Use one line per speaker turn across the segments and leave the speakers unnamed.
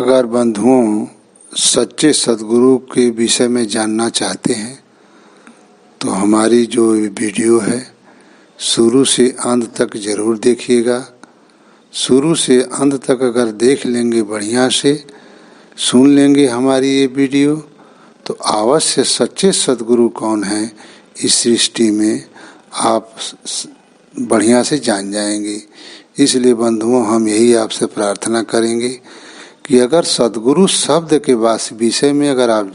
अगर बंधुओं सच्चे सद्गुरु के विषय में जानना चाहते हैं तो हमारी जो वीडियो है शुरू से अंत तक ज़रूर देखिएगा। शुरू से अंत तक अगर देख लेंगे, बढ़िया से सुन लेंगे हमारी ये वीडियो, तो अवश्य सच्चे सद्गुरु कौन हैं इस सृष्टि में आप बढ़िया से जान जाएंगे। इसलिए बंधुओं हम यही आपसे प्रार्थना करेंगे कि अगर सद्गुरु शब्द के विषय में अगर आप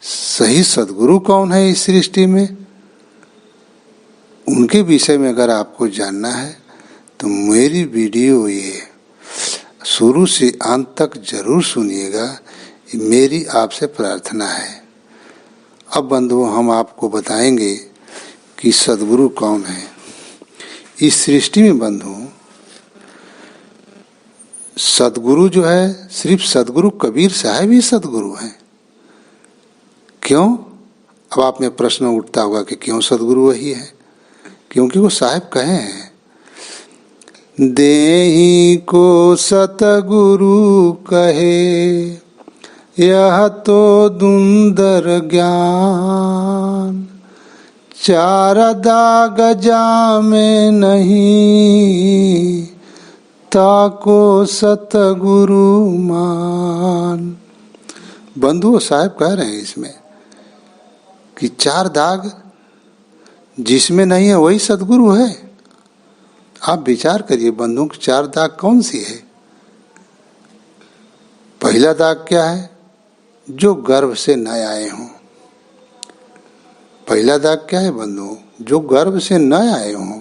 सही सद्गुरु कौन है इस सृष्टि में, उनके विषय में अगर आपको जानना है तो मेरी वीडियो ये शुरू से अंत तक जरूर सुनिएगा, मेरी आपसे प्रार्थना है। अब बंधुओं हम आपको बताएंगे कि सद्गुरु कौन है इस सृष्टि में। बंधुओं सद्गुरु जो है सिर्फ सद्गुरु कबीर साहब ही सद्गुरु हैं। क्यों? अब आप में प्रश्न उठता होगा कि क्यों सद्गुरु वही है? क्योंकि वो साहब कहे हैं, देहि को सतगुरु कहे यह तो दुंदर ज्ञान, चार दाग जामे नहीं ताको सतगुरु मान। बंधु साहब कह रहे हैं इसमें कि चार दाग जिसमें नहीं है वही सतगुरु है। आप विचार करिए बंधु, चार दाग कौन सी है? पहला दाग क्या है? जो गर्भ से न आए हों। पहला दाग क्या है बंधु? जो गर्भ से न आए हों।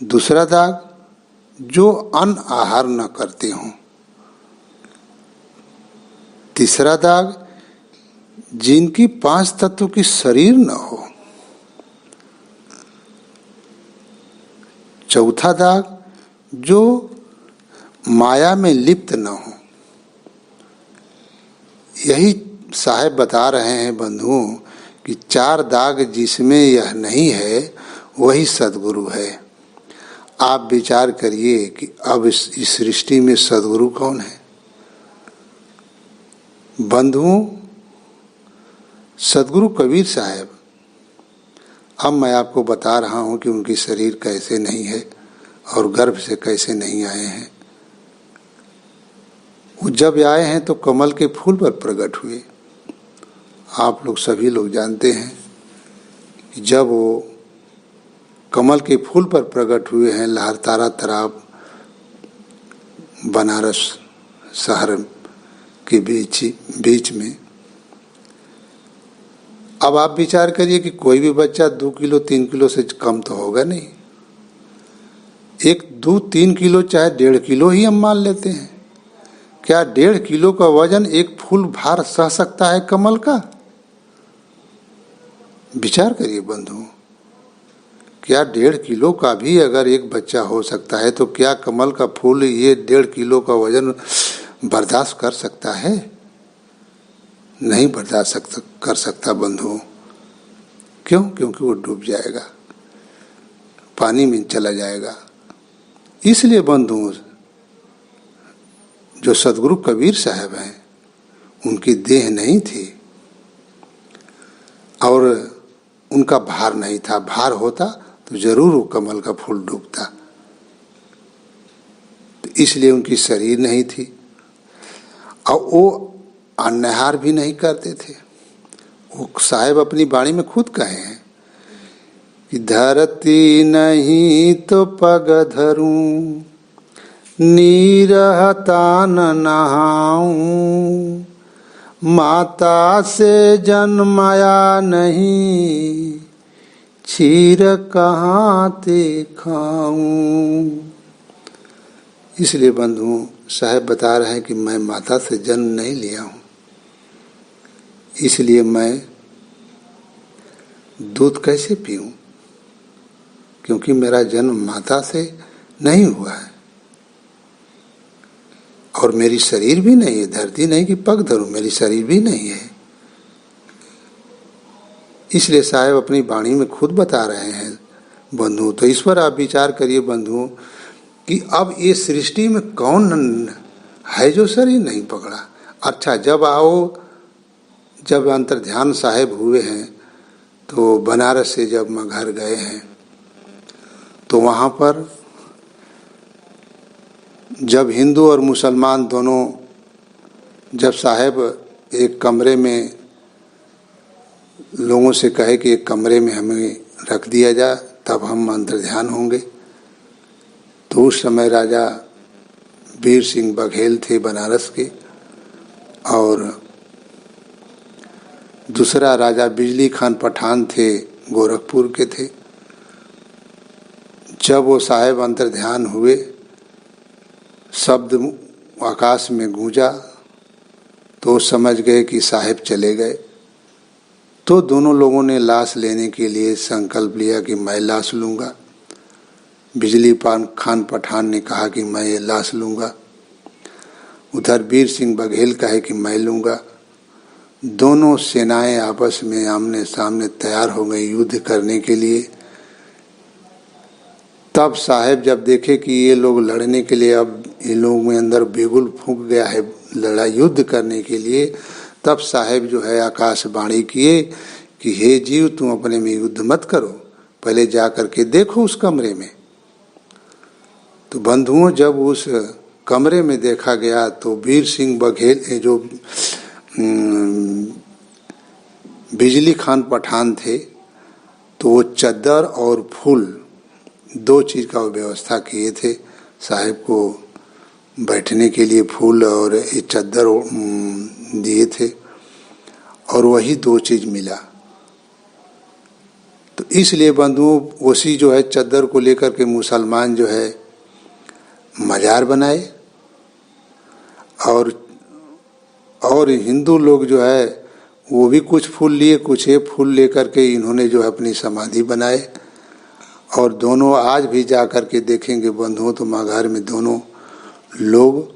दूसरा दाग जो अन्न आहार न करते हों। तीसरा दाग जिनकी 5 तत्व की शरीर न हो। चौथा दाग जो माया में लिप्त न हो। यही साहब बता रहे हैं बंधुओं कि चार दाग जिसमें यह नहीं है वही सद्गुरु है। आप विचार करिए कि अब इस सृष्टि में सद्गुरु कौन है? बंधुओं सद्गुरु कबीर साहब। अब मैं आपको बता रहा हूं कि उनकी शरीर कैसे नहीं है और गर्भ से कैसे नहीं आए हैं। वो जब आए हैं तो कमल के फूल पर प्रकट हुए। आप लोग सभी लोग जानते हैं कि जब वो कमल के फूल पर प्रकट हुए हैं लहरतारा तालाब बनारस शहर के बीच में। अब आप विचार करिए कि कोई भी बच्चा 2 किलो 3 किलो से कम तो होगा नहीं। 2-3 किलो चाहे 1.5 किलो ही हम मान लेते हैं। क्या 1.5 किलो का वजन एक फूल भार सह सकता है कमल का? विचार करिए बंधुओं, क्या 1.5 किलो का भी अगर एक बच्चा हो सकता है तो क्या कमल का फूल ये 1.5 किलो का वजन बर्दाश्त कर सकता है? नहीं बर्दाश्त कर सकता बंधुओं। क्यों? क्योंकि वो डूब जाएगा, पानी में चला जाएगा। इसलिए बंधुओं जो सद्गुरु कबीर साहब हैं उनकी देह नहीं थी और उनका भार नहीं था। भार होता तो जरूर वो कमल का फूल डूबता। तो इसलिए उनकी शरीर नहीं थी और वो अन्नहार भी नहीं करते थे। वो साहब अपनी वाणी में खुद कहे हैं कि धरती नहीं तो पग धरूं, नीरहता न नहाऊं, माता से जन्माया नहीं, क्षीर कहाँ ते खाऊं। इसलिए बंधुओं साहब बता रहे हैं कि मैं माता से जन्म नहीं लिया हूं, इसलिए मैं दूध कैसे पीऊं? क्योंकि मेरा जन्म माता से नहीं हुआ है और मेरी शरीर भी नहीं है। धरती नहीं कि पग धरूं, मेरी शरीर भी नहीं है। इसलिए साहब अपनी वाणी में खुद बता रहे हैं बंधुओं। तो इस पर आप विचार करिए बंधुओं कि अब ये सृष्टि में कौन है जो शरीर नहीं पकड़ा। अच्छा, जब अंतर्ध्यान साहेब हुए हैं तो बनारस से जब मगहर गए हैं तो वहाँ पर जब हिंदू और मुसलमान दोनों, जब साहेब एक कमरे में लोगों से कहे कि एक कमरे में हमें रख दिया जाए तब हम अंतर्ध्यान होंगे, तो उस समय राजा वीर सिंह बघेल थे बनारस के, और दूसरा राजा बिजली खान पठान थे, गोरखपुर के थे। जब वो साहेब अंतर्ध्यान हुए, शब्द आकाश में गूंजा तो समझ गए कि साहेब चले गए। तो दोनों लोगों ने लाश लेने के लिए संकल्प लिया कि मैं लाश लूँगा। बिजली खान पठान ने कहा कि मैं ये लाश लूँगा। उधर वीर सिंह बघेल कहे कि मैं लूँगा। दोनों सेनाएं आपस में आमने सामने तैयार हो गई युद्ध करने के लिए। तब साहेब जब देखे कि ये लोग लड़ने के लिए, अब इन लोगों में अंदर बिगुल फूंक गया है लड़ाई युद्ध करने के लिए, तब साहेब जो है आकाशवाणी किए कि हे जीव, तुम अपने में युद्ध मत करो, पहले जा करके देखो उस कमरे में। तो बंधुओं, जब उस कमरे में देखा गया तो वीर सिंह बघेल जो बिजली खान पठान थे, तो वो चद्दर और फूल दो चीज का व्यवस्था किए थे। साहेब को बैठने के लिए फूल और ये चद्दर दिए थे, और वही दो चीज मिला। तो इसलिए बंधुओं, उसी जो है चद्दर को लेकर के मुसलमान जो है मजार बनाए, और हिंदू लोग जो है वो भी कुछ फूल लिए, कुछ ये फूल लेकर के इन्होंने जो है अपनी समाधि बनाए। और दोनों आज भी जा कर के देखेंगे बंधुओं तो मगहर में दोनों लोग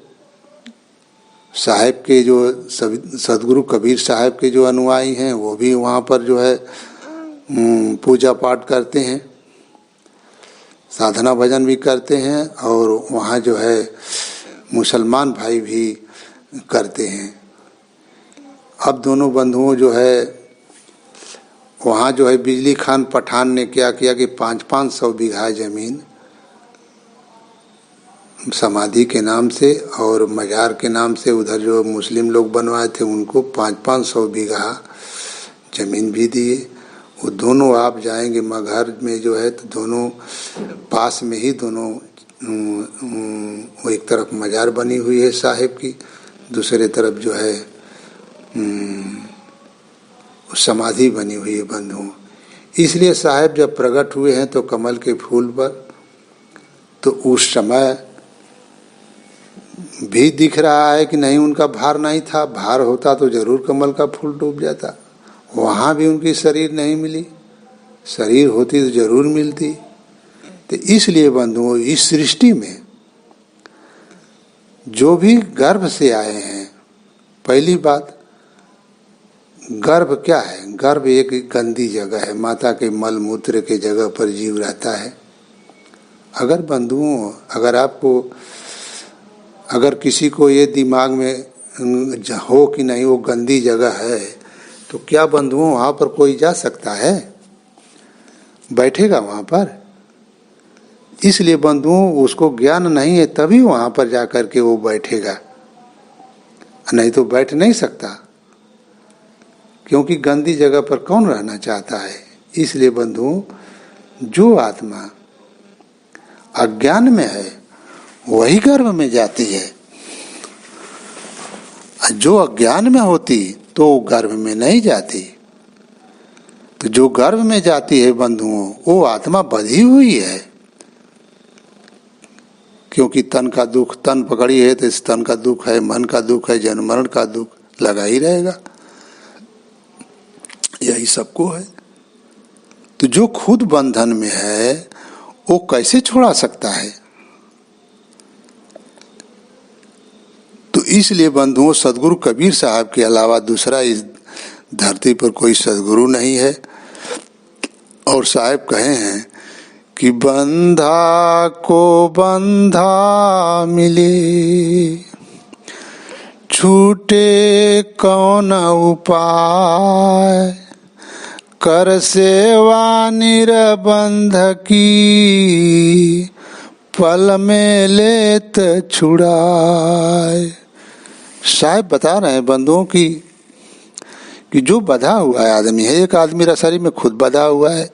साहेब के जो सदगुरु कबीर साहब के जो अनुयायी हैं वो भी वहाँ पर जो है पूजा पाठ करते हैं, साधना भजन भी करते हैं, और वहाँ जो है मुसलमान भाई भी करते हैं। अब दोनों बंधुओं जो है वहाँ जो है बिजली खान पठान ने क्या किया कि 500 बीघा जमीन समाधि के नाम से और मजार के नाम से, उधर जो मुस्लिम लोग बनवाए थे उनको 500 बीघा जमीन भी दिए। वो दोनों आप जाएंगे मगहर में जो है तो दोनों पास में ही दोनों, वो एक तरफ मजार बनी हुई है साहिब की, दूसरे तरफ जो है समाधि बनी हुई है बंधुओं। इसलिए साहेब जब प्रकट हुए हैं तो कमल के फूल पर, तो उस समय भी दिख रहा है कि नहीं उनका भार नहीं था, भार होता तो जरूर कमल का फूल डूब जाता। वहाँ भी उनकी शरीर नहीं मिली, शरीर होती तो जरूर मिलती। तो इसलिए बंधुओं, इस सृष्टि में जो भी गर्भ से आए हैं, पहली बात, गर्भ क्या है? गर्भ एक गंदी जगह है, माता के मल मूत्र के जगह पर जीव रहता है। अगर बंधुओं, अगर किसी को ये दिमाग में हो कि नहीं वो गंदी जगह है, तो क्या बंधुओं वहाँ पर कोई जा सकता है? बैठेगा वहाँ पर? इसलिए बंधुओं, उसको ज्ञान नहीं है तभी वहाँ पर जा कर के वो बैठेगा, नहीं तो बैठ नहीं सकता, क्योंकि गंदी जगह पर कौन रहना चाहता है। इसलिए बंधुओं, जो आत्मा अज्ञान में है वही गर्भ में जाती है, जो अज्ञान में होती तो गर्भ में नहीं जाती। तो जो गर्भ में जाती है बंधुओं, वो आत्मा बंधी हुई है, क्योंकि तन का दुख, तन पकड़ी है तो इस तन का दुख है, मन का दुख है, जन्म मरण का दुख लगा ही रहेगा, यही सबको है। तो जो खुद बंधन में है वो कैसे छोड़ा सकता है? तो इसलिए बंधुओं, सदगुरु कबीर साहब के अलावा दूसरा इस धरती पर कोई सदगुरु नहीं है। और साहब कहे हैं कि बंधा को बंधा मिले, छूटे कौन उपाय, कर सेवा निरबंध की, पल में लेत छुड़ाए। साहब बता रहे हैं बंधुओं की कि जो बंधा हुआ है आदमी है, एक आदमी मेरा शरीर में खुद बंधा हुआ है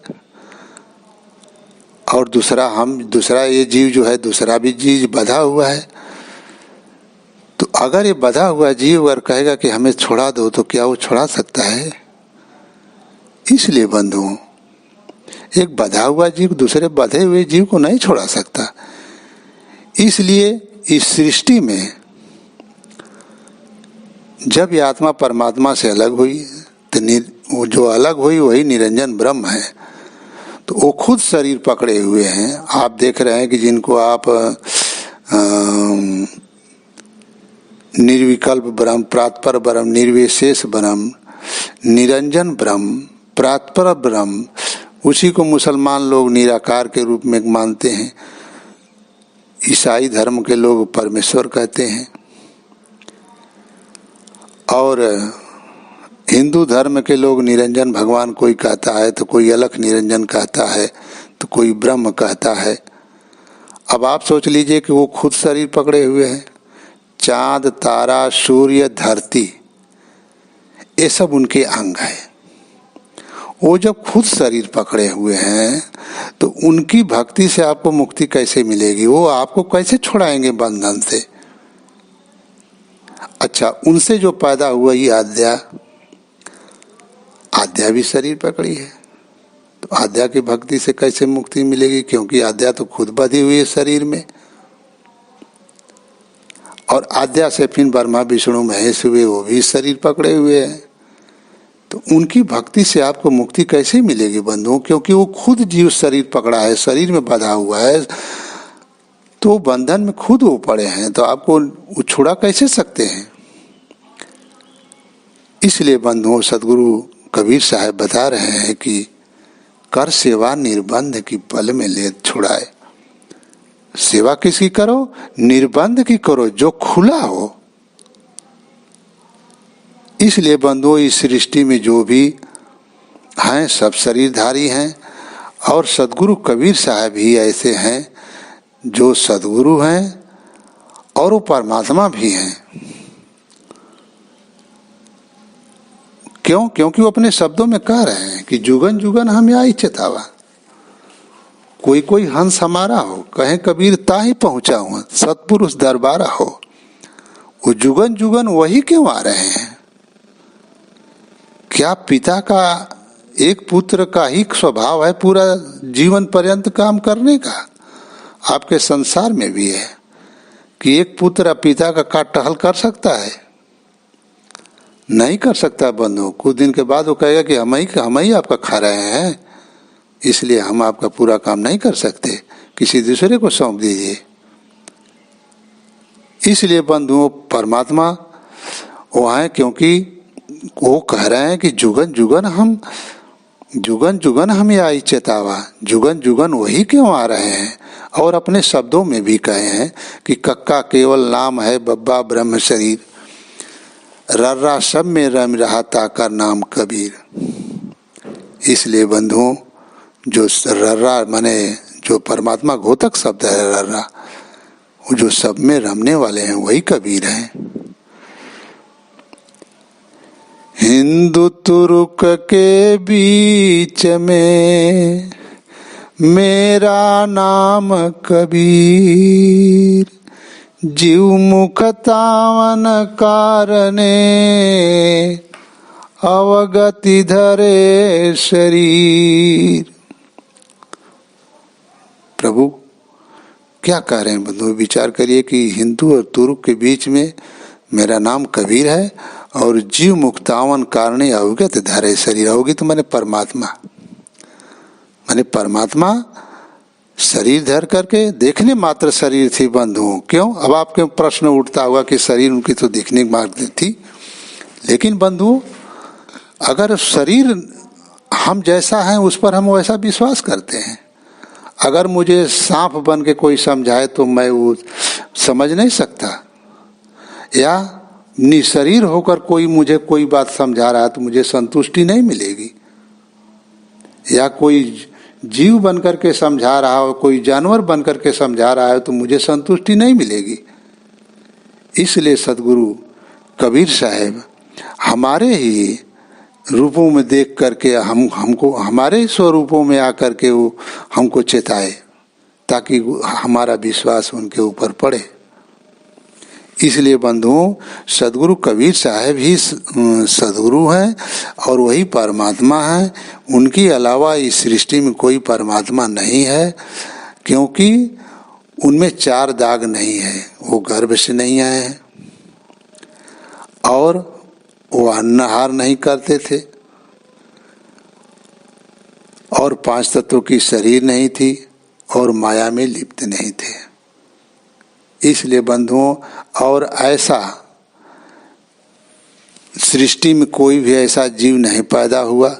और दूसरा ये जीव जो है दूसरा भी जीव बंधा हुआ है। तो अगर ये बंधा हुआ जीव अगर कहेगा कि हमें छोड़ा दो तो क्या वो छोड़ा सकता है? इसलिए बंधुओं, एक बंधा हुआ जीव दूसरे बंधे हुए जीव को नहीं छोड़ा सकता। इसलिए इस सृष्टि में जब ये आत्मा परमात्मा से अलग हुई तो वो जो अलग हुई वही निरंजन ब्रह्म है। तो वो खुद शरीर पकड़े हुए हैं। आप देख रहे हैं कि जिनको आप निर्विकल्प ब्रह्म, प्रात्पर ब्रह्म, निर्विशेष ब्रह्म, निरंजन ब्रह्म, प्रात्पर ब्रह्म, उसी को मुसलमान लोग निराकार के रूप में मानते हैं। ईसाई धर्म के लोग परमेश्वर कहते हैं और हिंदू धर्म के लोग निरंजन भगवान कोई कहता है तो कोई अलख निरंजन कहता है तो कोई ब्रह्म कहता है। अब आप सोच लीजिए कि वो खुद शरीर पकड़े हुए हैं। चांद, तारा, सूर्य, धरती, ये सब उनके अंग है। वो जब खुद शरीर पकड़े हुए हैं तो उनकी भक्ति से आपको मुक्ति कैसे मिलेगी? वो आपको कैसे छुड़ाएंगे बंधन से? अच्छा, उनसे जो पैदा हुआ ये आद्या भी शरीर पकड़ी है, तो आद्या की भक्ति से कैसे मुक्ति मिलेगी? क्योंकि आद्या तो खुद बंधी हुई है शरीर में। और आद्या से फिर ब्रह्मा विष्णु महेश हुए, वो भी शरीर पकड़े हुए हैं। तो उनकी भक्ति से आपको मुक्ति कैसे मिलेगी बंधुओं? क्योंकि वो खुद जीव शरीर पकड़ा है, शरीर में बंधा हुआ है, तो बंधन में खुद वो पड़े हैं, तो आपको छुड़ा कैसे सकते हैं? इसलिए बंधुओं, सदगुरु कबीर साहब बता रहे हैं कि कर सेवा निर्बंध की, पल में ले छुड़ाए। सेवा किसकी करो? निर्बंध की करो, जो खुला हो। इसलिए बंधुओं, इस सृष्टि में जो भी हैं सब शरीरधारी हैं और सदगुरु कबीर साहब ही ऐसे हैं जो सदगुरु हैं और वो परमात्मा भी हैं। क्यों? क्योंकि वो अपने शब्दों में कह रहे हैं कि जुगन जुगन हम आई चेतावा, कोई कोई हंस हमारा हो, कहे कबीर ताही पहुंचा हूं, सतपुरुष दरबारा हो। वो जुगन जुगन वही क्यों आ रहे हैं? क्या पिता का, एक पुत्र का ही स्वभाव है पूरा जीवन पर्यंत काम करने का? आपके संसार में भी है कि एक पुत्र पिता का काट टहल कर सकता है? नहीं कर सकता बंधु। कुछ दिन के बाद वो कहेगा कि हम ही आपका खा रहे हैं, इसलिए हम आपका पूरा काम नहीं कर सकते, किसी दूसरे को सौंप दीजिए। इसलिए बंधुओं, परमात्मा वो है क्योंकि वो कह रहे हैं कि जुगन जुगन हम आई चेतावा, जुगन जुगन वही क्यों आ रहे हैं। और अपने शब्दों में भी कहे हैं कि कक्का केवल नाम है, बब्बा ब्रह्म शरीर, रर्रा सब में रम रहा ताकर नाम कबीर। इसलिए बंधुओं, जो रर्रा माने जो परमात्मा घोतक शब्द है रर्रा, वो जो सब में रमने वाले हैं वही कबीर हैं। हिंदू तुर्क के बीच में मेरा नाम कबीर, जीव मुख तावन कारणे अवगति धरे शरीर। प्रभु क्या कह रहे हैं बंधु? विचार करिए कि हिंदू और तुर्क के बीच में मेरा नाम कबीर है और जीव मुक्तावन कारणे अवगत धरे शरीर। अवगत माने परमात्मा, माने परमात्मा शरीर धर करके देखने मात्र शरीर थी बंधुओं। क्यों? अब आपके प्रश्न उठता होगा कि शरीर उनकी तो दिखने मात्र थी, लेकिन बंधुओं अगर शरीर हम जैसा है उस पर हम वैसा विश्वास करते हैं। अगर मुझे सांप बन के कोई समझाए तो मैं वो समझ नहीं सकता, या निशरीर होकर कोई मुझे कोई बात समझा रहा है तो मुझे संतुष्टि नहीं मिलेगी, या कोई जीव बन करके समझा रहा हो, कोई जानवर बन करके समझा रहा है तो मुझे संतुष्टि नहीं मिलेगी। इसलिए सदगुरु कबीर साहब हमारे ही रूपों में देख करके हमको हमारे स्वरूपों में आकर के वो हमको चेताए, ताकि हमारा विश्वास उनके ऊपर पड़े। इसलिए बंधुओं, सदगुरु कबीर साहब ही सदगुरु हैं और वही परमात्मा है। उनके अलावा इस सृष्टि में कोई परमात्मा नहीं है, क्योंकि उनमें 4 दाग नहीं है। वो गर्भ से नहीं आए हैं और वो अन्नहार नहीं करते थे और 5 तत्वों की शरीर नहीं थी और माया में लिप्त नहीं थे। इसलिए बंधुओं, और ऐसा सृष्टि में कोई भी ऐसा जीव नहीं पैदा हुआ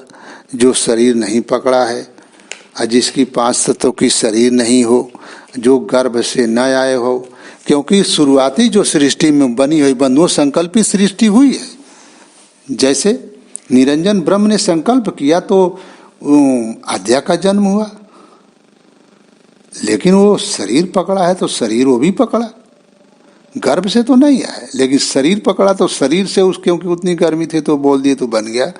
जो शरीर नहीं पकड़ा है और जिसकी 5 तत्वों की शरीर नहीं हो, जो गर्भ से न आए हो। क्योंकि शुरुआती जो सृष्टि में बनी हुई बंधुओं संकल्पित सृष्टि हुई है। जैसे निरंजन ब्रह्म ने संकल्प किया तो आद्या का जन्म हुआ, लेकिन वो शरीर पकड़ा है तो शरीर वो भी पकड़ा, गर्भ से तो नहीं आया, लेकिन शरीर पकड़ा तो शरीर से उस, क्योंकि उतनी गर्मी थी तो बोल दिए तो बन गया।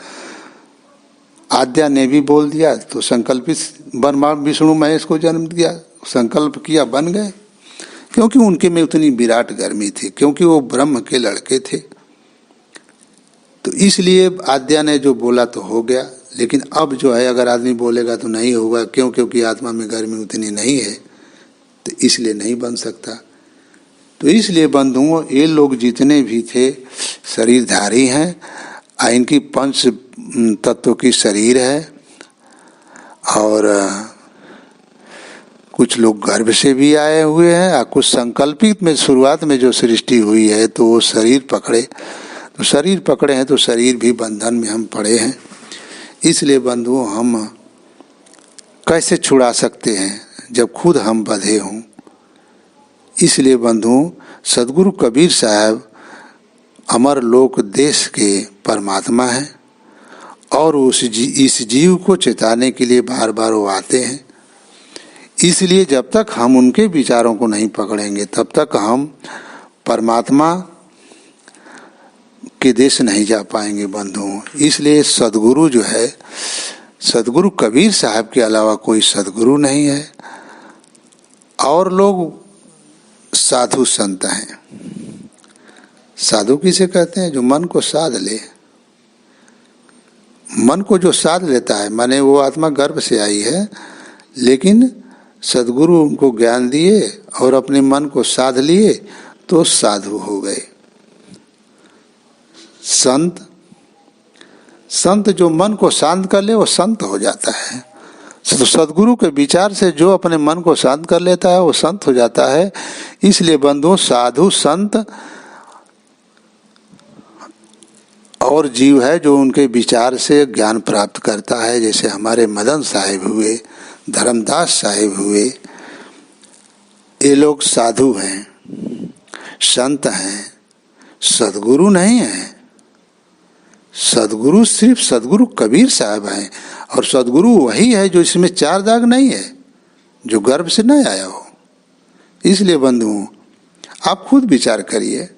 आद्या ने भी बोल दिया तो संकल्पित ब्रह्मा विष्णु महेश को जन्म दिया, संकल्प किया, बन गए। क्योंकि उनके में उतनी विराट गर्मी थी, क्योंकि वो ब्रह्म के लड़के थे। तो इसलिए आद्या ने जो बोला तो हो गया। लेकिन अब जो है, अगर आदमी बोलेगा तो नहीं होगा, क्योंकि आत्मा में गर्मी उतनी नहीं है, तो इसलिए नहीं बन सकता। तो इसलिए बंधुओं, ये लोग जितने भी थे शरीरधारी हैं, इनकी 5 तत्वों की शरीर है और कुछ लोग गर्भ से भी आए हुए हैं और कुछ संकल्पित में शुरुआत में जो सृष्टि हुई है तो वो शरीर पकड़े, तो शरीर पकड़े हैं तो शरीर भी बंधन में हम पड़े हैं। इसलिए बंधुओं, हम कैसे छुड़ा सकते हैं जब खुद हम बंधे हों। इसलिए बंधुओं, सदगुरु कबीर साहब अमर लोक देश के परमात्मा हैं और इस जीव को चेताने के लिए बार बार वो आते हैं। इसलिए जब तक हम उनके विचारों को नहीं पकड़ेंगे तब तक हम परमात्मा के देश नहीं जा पाएंगे बंधुओं। इसलिए सदगुरु जो है, सदगुरु कबीर साहब के अलावा कोई सदगुरु नहीं है। और लोग साधु संत हैं। साधु किसे कहते हैं? जो मन को साध ले। मन को जो साध लेता है, माने वो आत्मा गर्भ से आई है, लेकिन सदगुरु उनको ज्ञान दिए और अपने मन को साध लिए तो साधु हो गए। संत जो मन को शांत कर ले वो संत हो जाता है। तो सदगुरु के विचार से जो अपने मन को शांत कर लेता है वो संत हो जाता है। इसलिए बंधु, साधु संत और जीव है जो उनके विचार से ज्ञान प्राप्त करता है। जैसे हमारे मदन साहिब हुए, धर्मदास साहिब हुए, ये लोग साधु हैं, संत हैं, सदगुरु नहीं हैं। सदगुरु सिर्फ सदगुरु कबीर साहब हैं और सदगुरु वही है जो इसमें 4 दाग नहीं है, जो गर्भ से नहीं आया हो। इसलिए बंधुओं, आप खुद विचार करिए।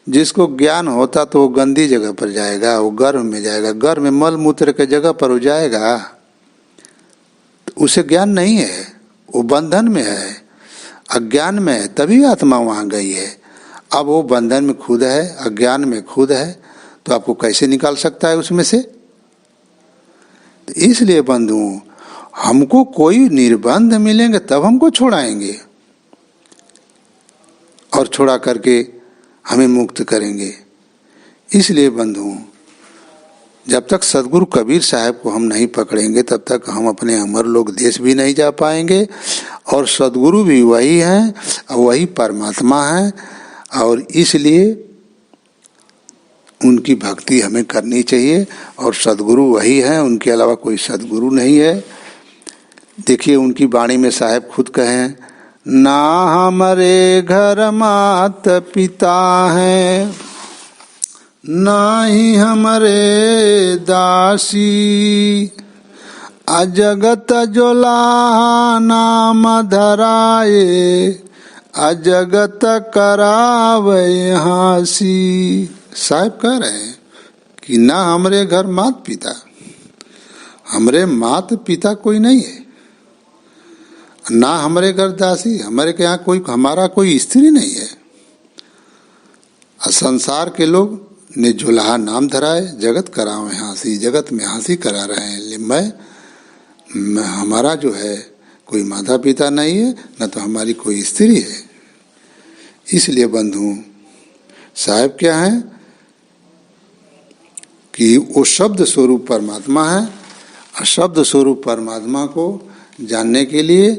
जिसको ज्ञान होता तो वो गंदी जगह पर जाएगा, वो गर्भ में जाएगा। गर्भ में मल मूत्र के जगह पर वो जाएगा, तो उसे ज्ञान नहीं है, वो बंधन में है, अज्ञान में है, तभी आत्मा वहाँ गई है। अब वो बंधन में खुद है, अज्ञान में खुद है, तो आपको कैसे निकाल सकता है उसमें से? तो इसलिए बंधुओं, हमको कोई निर्बंध मिलेंगे तब हमको छोड़ाएंगे और छोड़ा करके हमें मुक्त करेंगे। इसलिए बंधुओं, जब तक सदगुरु कबीर साहब को हम नहीं पकड़ेंगे तब तक हम अपने अमर लोक देश भी नहीं जा पाएंगे। और सदगुरु भी वही हैं, वही परमात्मा हैं, और इसलिए उनकी भक्ति हमें करनी चाहिए। और सदगुरु वही हैं, उनके अलावा कोई सदगुरु नहीं है। देखिए उनकी वाणी में साहब खुद कहें, ना हमारे घर मात पिता हैं, ना ही हमारे दासी, अजगत जोला नाम धराए, अजगत करावे हासी। साहब कह रहे हैं कि ना हमारे घर मात पिता, हमारे मात पिता कोई नहीं है, ना हमारे घर दासी, हमारे के यहाँ कोई हमारा कोई स्त्री नहीं है। संसार के लोग ने जुल्हा नाम धराए, जगत करावे हासी, जगत में हासी करा रहे हैं। मैं हमारा जो है कोई माता पिता नहीं है, न तो हमारी कोई स्त्री है। इसलिए बंधु साहब क्या है कि वो शब्द स्वरूप परमात्मा है। अशब्द स्वरूप परमात्मा को जानने के लिए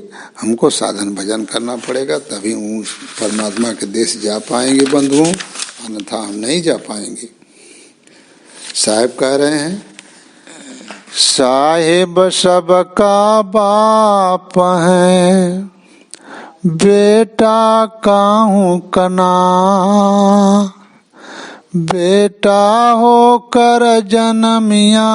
हमको साधन भजन करना पड़ेगा, तभी उस परमात्मा के देश जा पाएंगे बंधुओं, अन्यथा हम नहीं जा पाएंगे। साहब कह रहे हैं, साहेब सबका बाप है, बेटा काहू कना, बेटा होकर जन्मिया,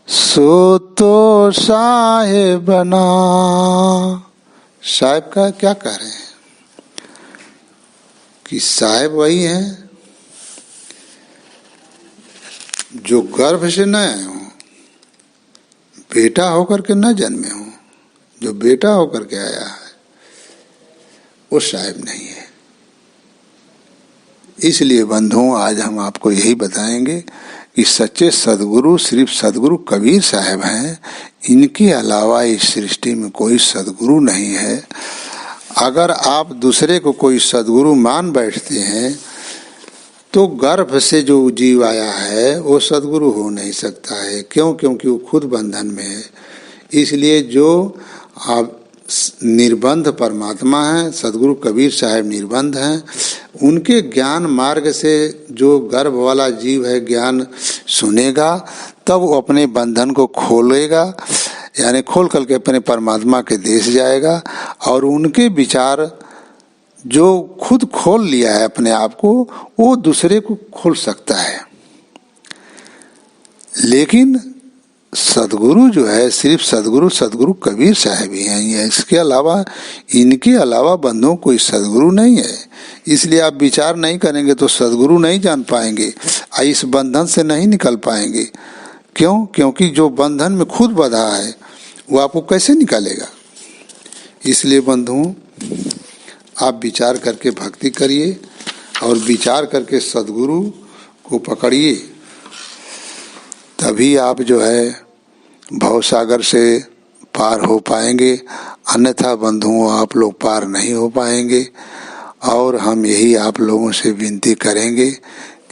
सो तो साहेब बना। साहेब का क्या कह रहे हैं कि साहेब वही हैं जो गर्भ से न आए हों, बेटा होकर के न जन्मे हों। जो बेटा होकर के आया है वो साहेब नहीं है। इसलिए बंधुओं आज हम आपको यही बताएंगे कि सच्चे सदगुरु सिर्फ सदगुरु कबीर साहब हैं। इनके अलावा इस सृष्टि में कोई सदगुरु नहीं है। अगर आप दूसरे को कोई सदगुरु मान बैठते हैं तो गर्भ से जो जीव आया है वो सदगुरु हो नहीं सकता है। क्यों? क्योंकि वो खुद बंधन में है। इसलिए जो आप निर्बंध परमात्मा है, सदगुरु कबीर साहब निर्बंध हैं। उनके ज्ञान मार्ग से जो गर्भ वाला जीव है ज्ञान सुनेगा, तब वो अपने बंधन को खोलेगा, यानी खोल करके अपने परमात्मा के देश जाएगा। और उनके विचार जो खुद खोल लिया है अपने आप को, वो दूसरे को खोल सकता है। लेकिन सदगुरु जो है सिर्फ सदगुरु कबीर साहब ही हैं। इसके अलावा इनके अलावा बंधुओं कोई सदगुरु नहीं है। इसलिए आप विचार नहीं करेंगे तो सदगुरु नहीं जान पाएंगे, इस बंधन से नहीं निकल पाएंगे। क्यों? क्योंकि जो बंधन में खुद बंधा है वो आपको कैसे निकालेगा। इसलिए बंधुओं आप विचार करके भक्ति करिए और विचार करके सदगुरु को पकड़िए, तभी आप जो है भवसागर से पार हो पाएंगे। अन्यथा बंधुओं आप लोग पार नहीं हो पाएंगे। और हम यही आप लोगों से विनती करेंगे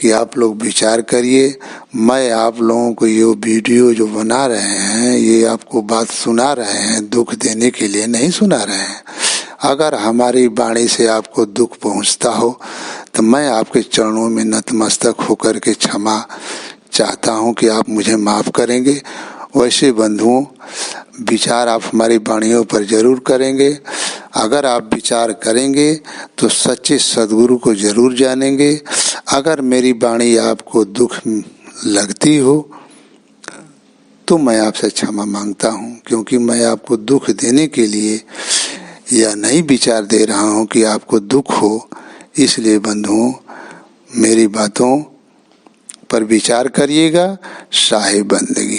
कि आप लोग विचार करिए। मैं आप लोगों को ये वीडियो जो बना रहे हैं, ये आपको बात सुना रहे हैं, दुख देने के लिए नहीं सुना रहे हैं। अगर हमारी वाणी से आपको दुख पहुंचता हो तो मैं आपके चरणों में नतमस्तक होकर के क्षमा चाहता हूं कि आप मुझे माफ करेंगे। वैसे बंधुओं विचार आप हमारी वाणियों पर जरूर करेंगे। अगर आप विचार करेंगे तो सच्चे सदगुरु को जरूर जानेंगे। अगर मेरी वाणी आपको दुख लगती हो तो मैं आपसे क्षमा मांगता हूं, क्योंकि मैं आपको दुख देने के लिए या नहीं विचार दे रहा हूं कि आपको दुख हो। इसलिए बंधुओं मेरी बातों पर विचार करिएगा। साहिब बंदगी।